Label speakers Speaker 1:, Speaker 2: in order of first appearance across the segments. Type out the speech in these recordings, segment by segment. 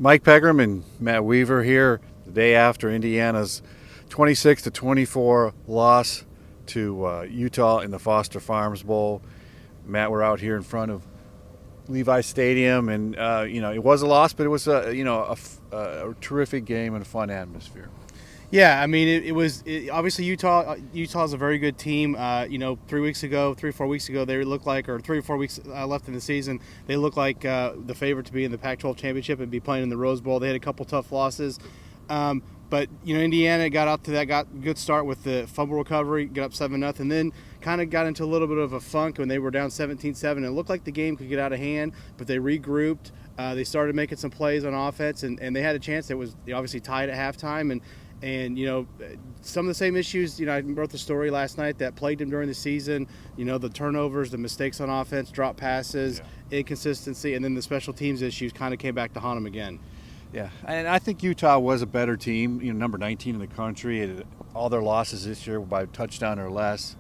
Speaker 1: Mike Pegram and Matt Weaver here the day after Indiana's 26-24 loss to Utah in the Foster Farms Bowl. Matt, we're out here in front of Levi Stadium, and it was a loss, but it was a terrific game and a fun atmosphere.
Speaker 2: Yeah, I mean, it was obviously Utah's a very good team. 3 weeks ago, 3 or 4 weeks ago, they looked like, or 3 or 4 weeks left in the season, they looked like the favorite to be in the Pac-12 championship and be playing in the Rose Bowl. They had a couple tough losses, but Indiana got a good start with the fumble recovery, got up 7-0, and then kind of got into a little bit of a funk when they were down 17-7. It looked like the game could get out of hand, but they regrouped. They started making some plays on offense, and they had a chance. That was obviously tied at halftime, and some of the same issues, I wrote the story last night that plagued him during the season, the turnovers, the mistakes on offense, drop passes, inconsistency, and then the special teams issues kind of came back to haunt him again.
Speaker 1: Yeah, and I think Utah was a better team, number 19 in the country. All their losses this year were by a touchdown or less.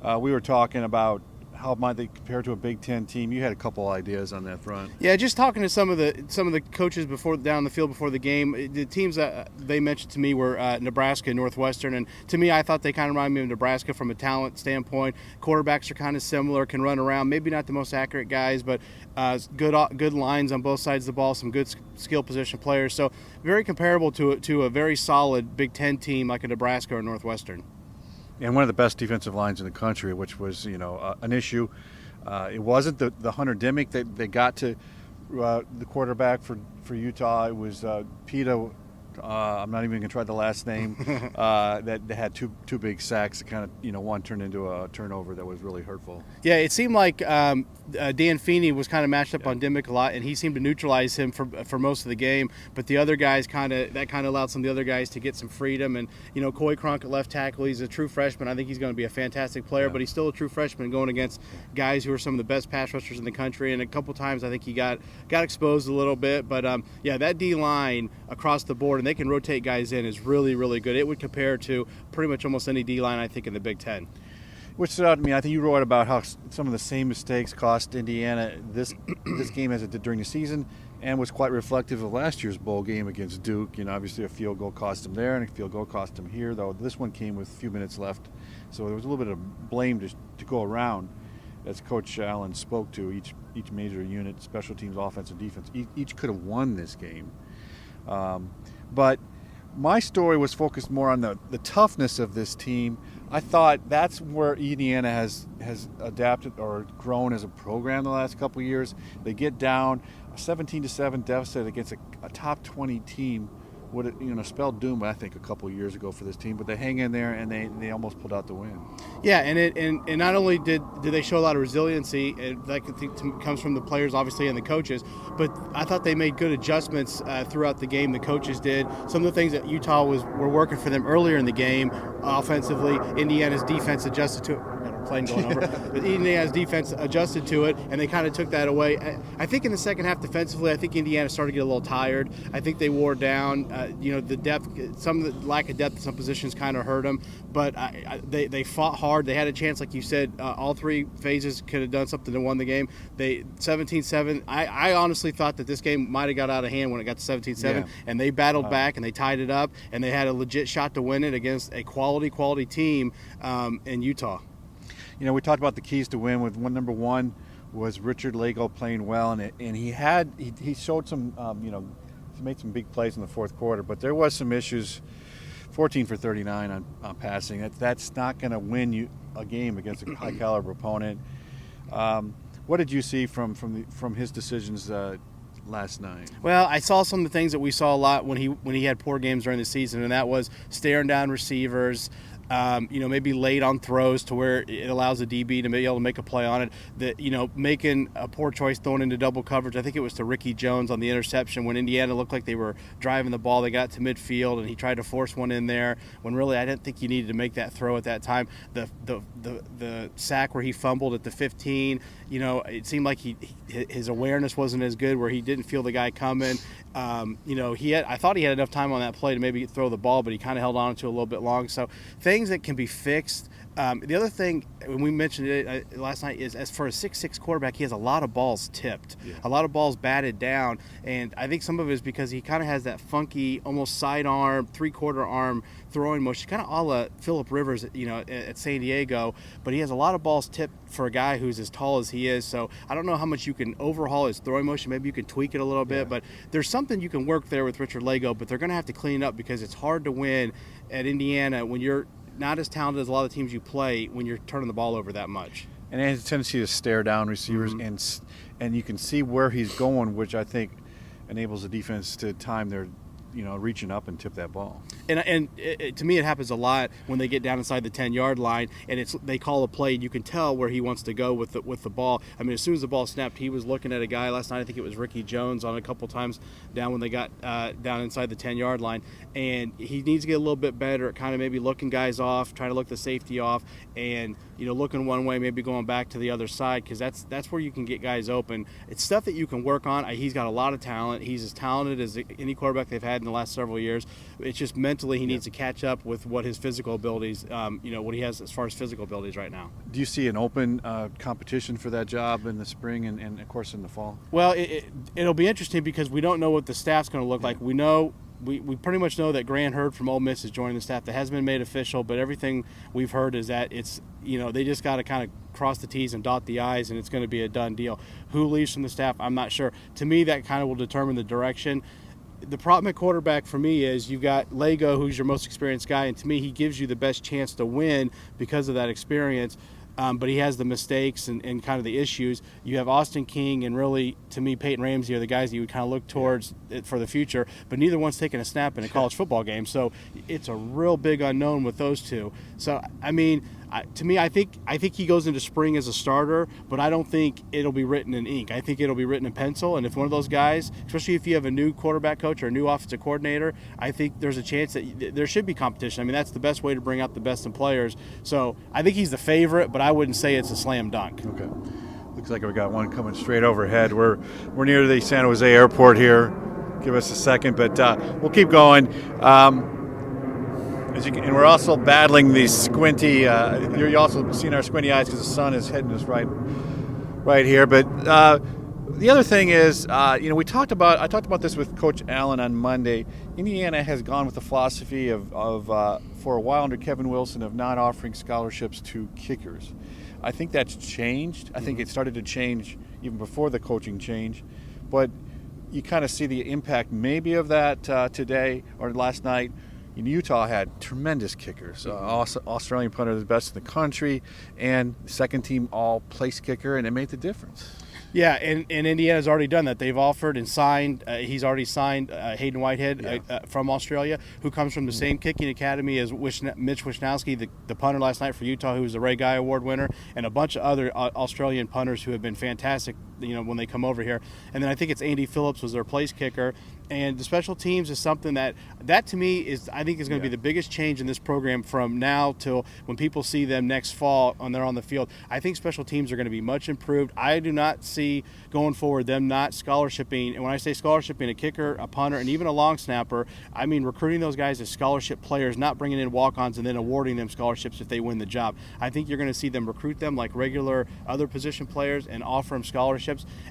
Speaker 1: We were talking about how might they compare to a Big Ten team. You had a couple ideas on that front.
Speaker 2: Yeah, just talking to some of the coaches down the field before the game. The teams that they mentioned to me were Nebraska and Northwestern, and to me, I thought they kind of reminded me of Nebraska from a talent standpoint. Quarterbacks are kind of similar, can run around. Maybe not the most accurate guys, but good lines on both sides of the ball. Some good skill position players. So very comparable to a very solid Big Ten team like a Nebraska or Northwestern.
Speaker 1: And one of the best defensive lines in the country, which was, an issue. It wasn't the Hunter Dimick that they got to the quarterback for Utah. It was Pita. I'm not even going to try the last name. That had two big sacks. That kind of, one turned into a turnover that was really hurtful.
Speaker 2: Yeah, it seemed like Dan Feeney was kind of matched up on Dimick a lot, and he seemed to neutralize him for most of the game. But the other guys kind of allowed some of the other guys to get some freedom. And Coy Cronk at left tackle, he's a true freshman. I think he's going to be a fantastic player, but he's still a true freshman going against guys who are some of the best pass rushers in the country. And a couple times I think he got exposed a little bit. But that D line across the board, and they can rotate guys in, is really, really good. It would compare to pretty much almost any D line I think in the Big Ten.
Speaker 1: Which stood out to me, I think you wrote about how some of the same mistakes cost Indiana this game as it did during the season, and was quite reflective of last year's bowl game against Duke. Obviously a field goal cost them there, and a field goal cost them here, though this one came with a few minutes left. So there was a little bit of blame to go around, as Coach Allen spoke to. Each major unit, special teams, offense, and defense, each could have won this game. But my story was focused more on the toughness of this team. I thought that's where Indiana has adapted or grown as a program the last couple of years. They get down a 17-7 deficit against a top 20 team. Would have spelled doom, I think, a couple of years ago for this team, but they hang in there and they almost pulled out the win.
Speaker 2: Yeah, and not only did they show a lot of resiliency, and that comes from the players obviously and the coaches, but I thought they made good adjustments throughout the game. The coaches did some of the things that Utah were working for them earlier in the game offensively. Indiana's defense adjusted to it. Plane going over. But Indiana's defense adjusted to it, and they kind of took that away. I think in the second half defensively, I think Indiana started to get a little tired. I think they wore down. The depth, some of the lack of depth in some positions kind of hurt them. But they fought hard. They had a chance, like you said. All three phases could have done something to win the game. They 17-7. I honestly thought that this game might have got out of hand when it got to 17-7, and they battled back and they tied it up, and they had a legit shot to win it against a quality team in Utah.
Speaker 1: We talked about the keys to win. With number one was Richard Lago playing well, and he showed some, he made some big plays in the fourth quarter, but there was some issues. 14 for 39 on passing. That's not going to win you a game against a high caliber opponent. What did you see from his decisions last night?
Speaker 2: Well, I saw some of the things that we saw a lot when he had poor games during the season, and that was staring down receivers. Maybe late on throws to where it allows the DB to be able to make a play on it. Making a poor choice throwing into double coverage. I think it was to Ricky Jones on the interception when Indiana looked like they were driving the ball. They got to midfield and he tried to force one in there when really I didn't think you needed to make that throw at that time. The sack where he fumbled at the 15. It seemed like his awareness wasn't as good where he didn't feel the guy coming. I thought he had enough time on that play to maybe throw the ball, but he kind of held on to it a little bit long. So things that can be fixed The other thing, when we mentioned it last night, is as for a 6'6" quarterback, he has a lot of balls tipped, a lot of balls batted down, and I think some of it is because he kind of has that funky, almost sidearm, three-quarter arm throwing motion, kind of a la Phillip Rivers, at San Diego. But he has a lot of balls tipped for a guy who's as tall as he is. So I don't know how much you can overhaul his throwing motion. Maybe you can tweak it a little bit, but there's something you can work there with Richard Lego. But they're going to have to clean it up because it's hard to win at Indiana when you're not as talented as a lot of the teams you play when you're turning the ball over that much.
Speaker 1: And he has a tendency to stare down receivers, and you can see where he's going, which I think enables the defense to time their reaching up and tip that ball.
Speaker 2: And to me, it happens a lot when they get down inside the 10-yard line, and they call a play, and you can tell where he wants to go with the ball. I mean, as soon as the ball snapped, he was looking at a guy last night. I think it was Ricky Jones on a couple times down when they got down inside the 10-yard line, and he needs to get a little bit better at kind of maybe looking guys off, trying to look the safety off, and looking one way, maybe going back to the other side, because that's where you can get guys open. It's stuff that you can work on. He's got a lot of talent. He's as talented as any quarterback they've had in the last several years. It's just mentally he needs to catch up with what his physical abilities, what he has as far as physical abilities right now.
Speaker 1: Do you see an open competition for that job in the spring and of course in the fall?
Speaker 2: Well, it'll be interesting because we don't know what the staff's going to look like. We know. We pretty much know that Grant Hurd from Ole Miss is joining the staff. That hasn't been made official, but everything we've heard is that it's they just got to kind of cross the T's and dot the I's, and it's going to be a done deal. Who leaves from the staff, I'm not sure. To me, that kind of will determine the direction. The problem at quarterback for me is you've got Lego, who's your most experienced guy, and to me, he gives you the best chance to win because of that experience. But he has the mistakes and kind of the issues. You have Austin King and really, to me, Peyton Ramsey are the guys that you would kind of look towards for the future. But neither one's taken a snap in a college football game. So it's a real big unknown with those two. So, I mean, to me, I think he goes into spring as a starter, but I don't think it'll be written in ink. I think it'll be written in pencil. And if one of those guys, especially if you have a new quarterback coach or a new offensive coordinator, I think there's a chance that there should be competition. I mean, that's the best way to bring out the best in players. So I think he's the favorite, but I wouldn't say it's a slam dunk.
Speaker 1: Okay. Looks like we got one coming straight overhead. We're near the San Jose airport here. Give us a second, but we'll keep going. And we're also battling these squinty. You're also seeing our squinty eyes because the sun is hitting us right here. But the other thing is, I talked about this with Coach Allen on Monday. Indiana has gone with the philosophy of for a while under Kevin Wilson of not offering scholarships to kickers. I think that's changed. I think it started to change even before the coaching change, but you kind of see the impact maybe of that today or last night. Utah had tremendous kickers. Australian punter, the best in the country, and second-team all-place kicker, and it made the difference.
Speaker 2: Yeah, and Indiana's already done that. They've offered and signed. He's already signed Hayden Whitehead from Australia, who comes from the same kicking academy as Mitch Wisnowski, the punter last night for Utah, who was the Ray Guy Award winner, and a bunch of other Australian punters who have been fantastic. When they come over here, and then I think it's Andy Phillips was their place kicker. And the special teams is something that to me is I think is going to be the biggest change in this program from now till when people see them next fall when they're on the field. I think special teams are going to be much improved. I do not see going forward them not scholarshiping. And when I say scholarshiping a kicker, a punter, and even a long snapper, I mean recruiting those guys as scholarship players, not bringing in walk-ons and then awarding them scholarships if they win the job. I think you're going to see them recruit them like regular other position players and offer them scholarships.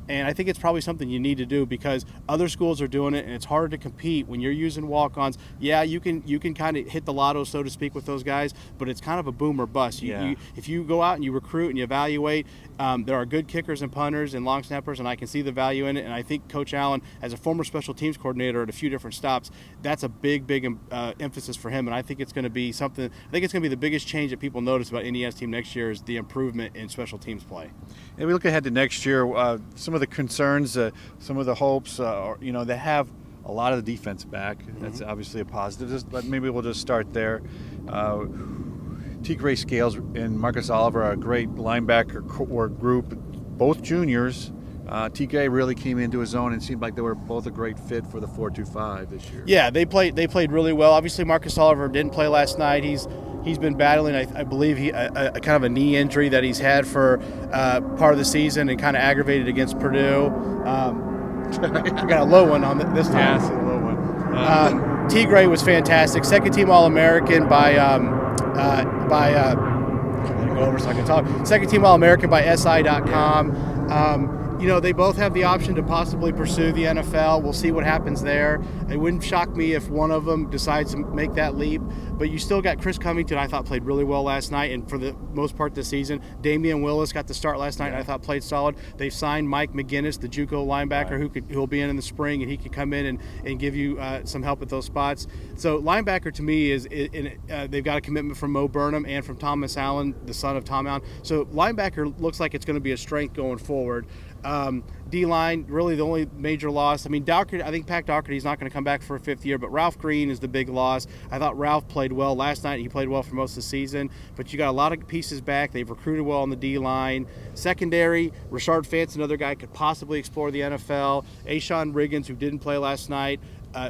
Speaker 2: And I think it's probably something you need to do because other schools are doing it, and it's hard to compete when you're using walk-ons. Yeah, you can kind of hit the lotto, so to speak, with those guys, but it's kind of a boom or bust. If you go out and you recruit and you evaluate, there are good kickers and punters and long snappers, and I can see the value in it. And I think Coach Allen, as a former special teams coordinator at a few different stops, that's a big emphasis for him. And I think it's going to be something. I think it's going to be the biggest change that people notice about Indiana's team next year is the improvement in special teams play.
Speaker 1: And we look ahead to next year. Some of the concerns, some of the hopes, they have a lot of the defense back. That's obviously a positive. But maybe we'll just start there. T. Gray Scales and Marcus Oliver are a great linebacker core group, both juniors. T. Gray really came into his own and seemed like they were both a great fit for the 4-2-5 this year.
Speaker 2: Yeah, they played really well. Obviously, Marcus Oliver didn't play last night. He's been battling, I believe, a kind of a knee injury that he's had for part of the season and kind of aggravated against Purdue. We got a low one on this time.
Speaker 1: Yeah, it's a low one.
Speaker 2: T. Gray was fantastic. Second-team All-American by let it go over so I can talk. Second team All-American by SI.com. They both have the option to possibly pursue the NFL. We'll see what happens there. It wouldn't shock me if one of them decides to make that leap. But you still got Chris Covington, I thought played really well last night, and for the most part this season. Damian Willis got the start last night, and I thought played solid. They've signed Mike McGinnis, the JUCO linebacker, who will be in the spring, and he could come in and give you some help at those spots. So linebacker to me is they've got a commitment from Mo Burnham and from Thomas Allen, the son of Tom Allen. So linebacker looks like it's going to be a strength going forward. D-line, really the only major loss. I mean, Dougherty, I think Pat Dougherty's not going to come back for a fifth year, but Ralph Green is the big loss. I thought Ralph played well last night. He played well for most of the season, but you got a lot of pieces back. They've recruited well on the D-line. Secondary, Rashard Fantz, another guy could possibly explore the NFL. Ashawn Riggins, who didn't play last night,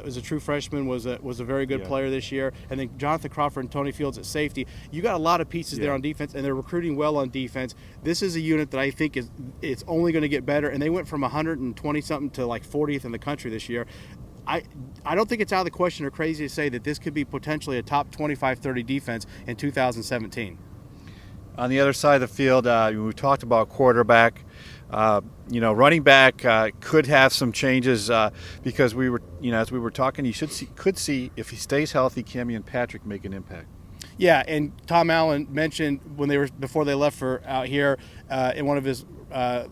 Speaker 2: was a true freshman, was a very good player this year. And then Jonathan Crawford and Tony Fields at safety. You got a lot of pieces there on defense, and they're recruiting well on defense. This is a unit that I think it's only going to get better, and they went from 120-something to like 40th in the country this year. I don't think it's out of the question or crazy to say that this could be potentially a top 25-30 defense in 2017.
Speaker 1: On the other side of the field, we talked about quarterback. Running back could have some changes because we were, as we were talking, could see if he stays healthy, Cammy Patrick make an impact.
Speaker 2: Yeah, and Tom Allen mentioned before they left for out here in one of his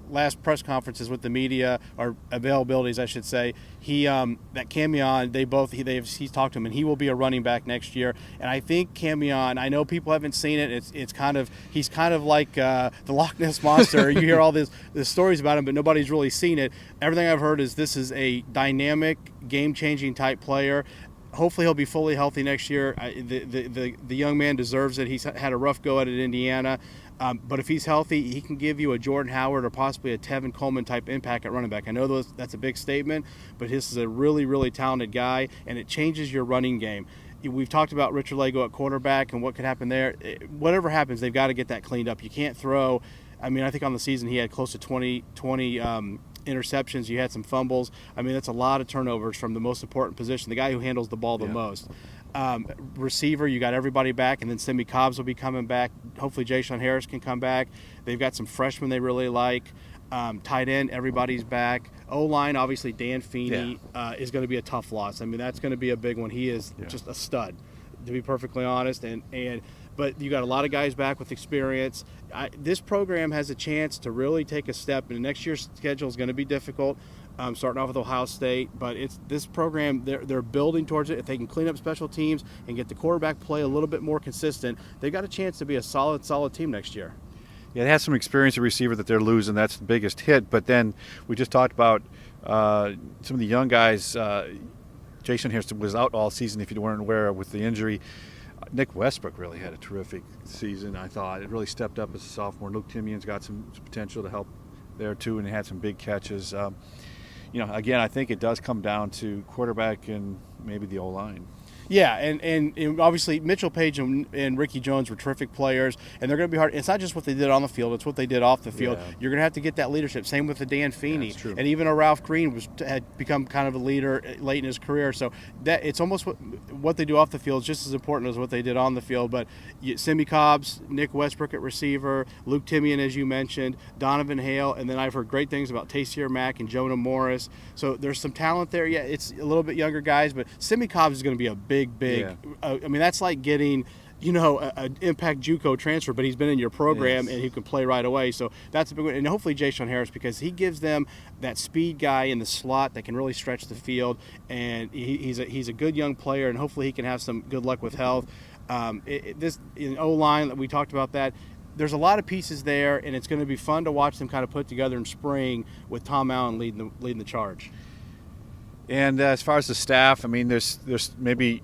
Speaker 2: last press conferences with the media, or availabilities, I should say, that Camion, he's talked to him, and he will be a running back next year. And I think Camion, I know people haven't seen it. He's kind of like the Loch Ness monster. You hear all the stories about him, but nobody's really seen it. Everything I've heard is this is a dynamic, game-changing type player. Hopefully he'll be fully healthy next year. The young man deserves it. He's had a rough go at it at Indiana. But if he's healthy, he can give you a Jordan Howard or possibly a Tevin Coleman type impact at running back. I know that's a big statement, but this is a really, really talented guy, and it changes your running game. We've talked about Richard Lego at quarterback and what could happen there. Whatever happens, they've got to get that cleaned up. You can't throw. I mean, I think on the season he had close to 20 interceptions. You had some fumbles. I mean, that's a lot of turnovers from the most important position, the guy who handles the ball the most. Receiver, you got everybody back, and then Simi Cobbs will be coming back. Hopefully Ja'Shawn Harris can come back. They've got some freshmen they really like. Tight end, everybody's back. O-line, obviously Dan Feeney is going to be a tough loss. I mean, that's going to be a big one. He is just a stud, to be perfectly honest. But you got a lot of guys back with experience. This program has a chance to really take a step, and next year's schedule is going to be difficult, starting off with Ohio State. But this program, they're building towards it. If they can clean up special teams and get the quarterback play a little bit more consistent, they've got a chance to be a solid team next year.
Speaker 1: Yeah, it has some experience at receiver that they're losing. That's the biggest hit. But then we just talked about some of the young guys. Ja'Shawn Harris was out all season, if you weren't aware, with the injury. Nick Westbrook really had a terrific season, I thought. It really stepped up as a sophomore. Luke Timian's got some potential to help there, too, and he had some big catches. Again, I think it does come down to quarterback and maybe the O-line.
Speaker 2: Yeah, and obviously Mitchell Page and Ricky Jones were terrific players, and they're going to be hard. It's not just what they did on the field; it's what they did off the field. Yeah. You're going to have to get that leadership. Same with the Dan Feeney, and even a Ralph Green had become kind of a leader late in his career. So that it's almost what they do off the field is just as important as what they did on the field. But Simi Cobbs, Nick Westbrook at receiver, Luke Timian, as you mentioned, Donovan Hale, and then I've heard great things about Taysier Mack and Jonah Morris. So there's some talent there. Yeah, it's a little bit younger guys, but Simi Cobbs is going to be a big. I mean, that's like getting, an impact JUCO transfer, but he's been in your program and he can play right away. So that's a big one. And hopefully Ja'Shawn Harris, because he gives them that speed guy in the slot that can really stretch the field. And he's a good young player, and hopefully he can have some good luck with health. This in O-line, we talked about that. There's a lot of pieces there, and it's going to be fun to watch them kind of put together in spring with Tom Allen leading the charge.
Speaker 1: And as far as the staff, I mean, there's maybe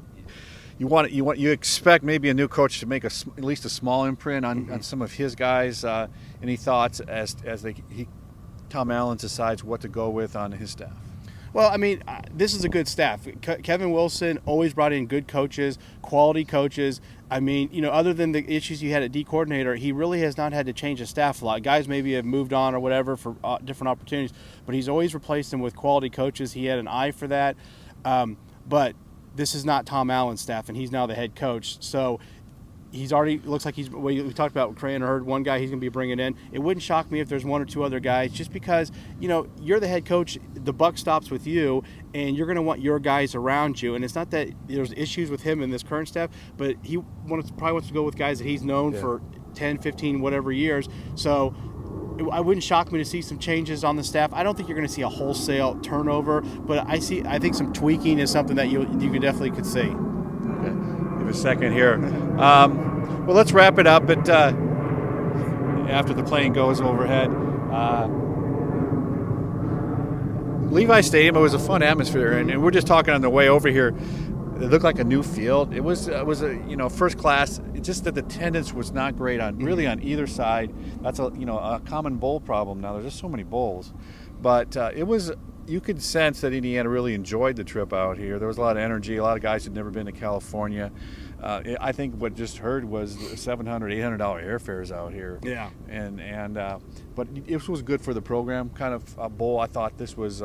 Speaker 1: you expect maybe a new coach to make at least a small imprint on some of his guys. Any thoughts as Tom Allen decides what to go with on his staff?
Speaker 2: Well, I mean, this is a good staff. Kevin Wilson always brought in good coaches, quality coaches. I mean, other than the issues you had at D coordinator, he really has not had to change his staff a lot. Guys maybe have moved on or whatever for different opportunities, but he's always replaced them with quality coaches. He had an eye for that. But this is not Tom Allen's staff, and he's now the head coach. So he's already looks like we talked about Crayon. I heard one guy he's going to be bringing in. It wouldn't shock me if there's one or two other guys, just because you're the head coach. The buck stops with you, and you're going to want your guys around you. And it's not that there's issues with him in this current staff, but he probably wants to go with guys that he's known for 10, 15, whatever years. So I wouldn't shock me to see some changes on the staff. I don't think you're going to see a wholesale turnover, but I think some tweaking is something that you could see.
Speaker 1: Okay. Give a second here. Well, let's wrap it up. But after the plane goes overhead, Levi Stadium. It was a fun atmosphere, and we're just talking on the way over here. It looked like a new field. It was a first class. It's just that the attendance was not great on either side. That's a common bowl problem now. There's just so many bowls, but it was. You could sense that Indiana really enjoyed the trip out here. There was a lot of energy. A lot of guys had never been to California. I think what just heard was $700, $800 airfares out here.
Speaker 2: Yeah.
Speaker 1: But it was good for the program. Kind of a bowl. I thought this was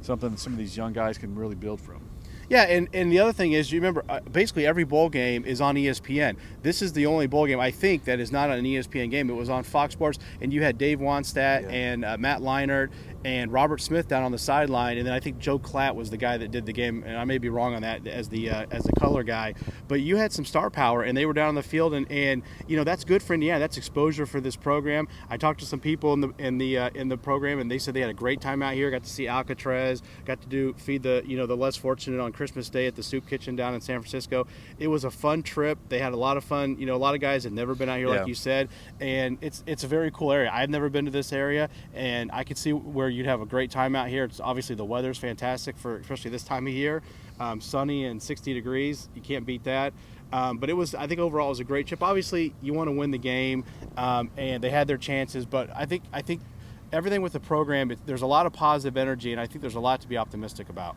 Speaker 1: something some of these young guys can really build from.
Speaker 2: Yeah, and the other thing is, you remember, basically every bowl game is on ESPN. This is the only bowl game, I think, that is not an ESPN game. It was on Fox Sports, and you had Dave Wannstedt and Matt Leinart and Robert Smith down on the sideline, and then I think Joe Klatt was the guy that did the game, and I may be wrong on that as the color guy. But you had some star power, and they were down on the field, and that's good for Indiana. That's exposure for this program. I talked to some people in the program, and they said they had a great time out here. Got to see Alcatraz, got to feed the less fortunate on Christmas Day at the soup kitchen down in San Francisco. It was a fun trip. They had a lot of fun. A lot of guys had never been out here, like you said, and it's a very cool area. I've never been to this area, and I could see where you'd have a great time out here. It's obviously the weather's fantastic for especially this time of year, sunny and 60 degrees. You can't beat that. But I think overall it was a great trip. Obviously, you want to win the game, and they had their chances. But I think everything with the program, there's a lot of positive energy, and I think there's a lot to be optimistic about.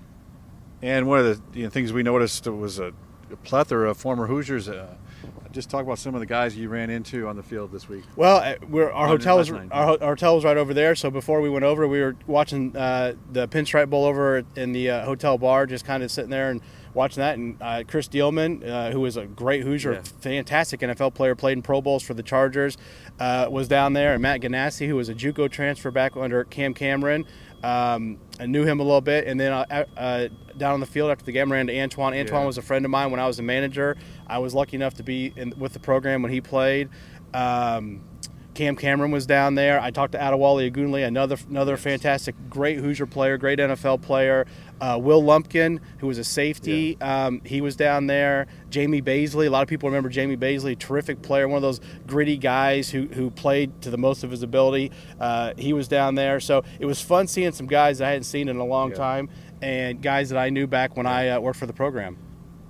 Speaker 1: And one of the things we noticed was a plethora of former Hoosiers. Just talk about some of the guys you ran into on the field this week.
Speaker 2: Well, our hotel was right over there. So before we went over, we were watching the Pinstripe Bowl over in the hotel bar, just kind of sitting there and watching that. And Chris Dielman, who is a great Hoosier, fantastic NFL player, played in Pro Bowls for the Chargers, was down there. And Matt Ganassi, who was a JUCO transfer back under Cam Cameron. I knew him a little bit, and then down on the field after the game, I ran to Antoine. Antoine was a friend of mine when I was a manager. I was lucky enough to be with the program when he played. Cam Cameron was down there. I talked to Adewale Agunle, another fantastic, great Hoosier player, great NFL player. Will Lumpkin, who was a safety, he was down there. Jamie Baisley, a lot of people remember Jamie Baisley, terrific player, one of those gritty guys who played to the most of his ability. He was down there. So it was fun seeing some guys I hadn't seen in a long time, and guys that I knew back when I worked for the program.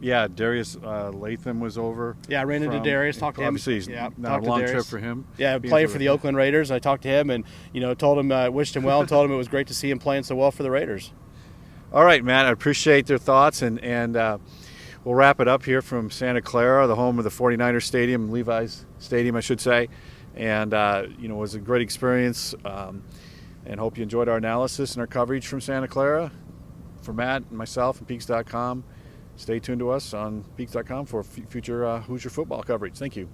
Speaker 1: Yeah, Darius Latham was over.
Speaker 2: Yeah, I ran into Darius, talked to him.
Speaker 1: Obviously, it's not a long trip for him.
Speaker 2: Yeah, playing for the Oakland Raiders. I talked to him and told him, wished him well, and told him it was great to see him playing so well for the Raiders.
Speaker 1: All right, Matt, I appreciate their thoughts, and we'll wrap it up here from Santa Clara, the home of the 49ers Stadium, Levi's Stadium, I should say. And, it was a great experience, and hope you enjoyed our analysis and our coverage from Santa Clara. For Matt and myself and Peegs.com, stay tuned to us on Peegs.com for future Hoosier football coverage. Thank you.